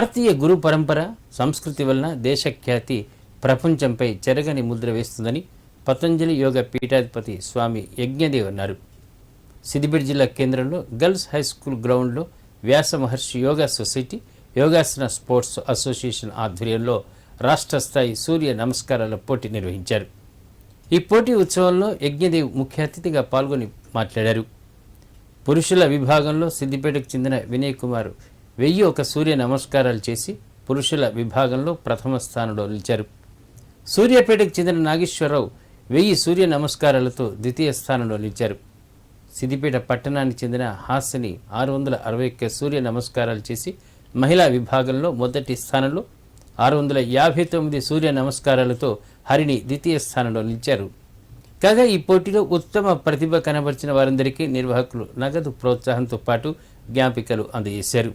భారతీయ గురు పరంపర సంస్కృతి వలన దేశఖ్యాతి ప్రపంచంపై చెరగని ముద్ర వేస్తుందని పతంజలి యోగ పీఠాధిపతి స్వామి యజ్ఞదేవ్ అన్నారు. సిద్దిపేట జిల్లా కేంద్రంలో గర్ల్స్ హై స్కూల్ గ్రౌండ్లో Vyasa Maharshi Yoga society, Yogasana sports association ఆధ్వర్యంలో రాష్ట్ర స్థాయి సూర్య నమస్కారాల పోటీ నిర్వహించారు. ఈ పోటీ ఉత్సవంలో యజ్ఞదేవ్ ముఖ్య అతిథిగా పాల్గొని మాట్లాడారు. పురుషుల విభాగంలో సిద్దిపేటకు చెందిన వినయ్ కుమార్ 1001 సూర్య నమస్కారాలు చేసి పురుషుల విభాగంలో ప్రథమ స్థానంలో నిలిచారు. సూర్యాపేటకు చెందిన నాగేశ్వరరావు 1000 సూర్య నమస్కారాలతో ద్వితీయ స్థానంలో నిలిచారు. సిద్దిపేట పట్టణానికి చెందిన హాసిని 661 సూర్య నమస్కారాలు చేసి మహిళా విభాగంలో మొదటి స్థానంలో, 659 సూర్య నమస్కారాలతో హరిణి ద్వితీయ స్థానంలో నిలిచారు. కాగా ఈ పోటీలో ఉత్తమ ప్రతిభ కనబరిచిన వారందరికీ నిర్వాహకులు నగదు ప్రోత్సాహంతో పాటు జ్ఞాపికలు అందజేశారు.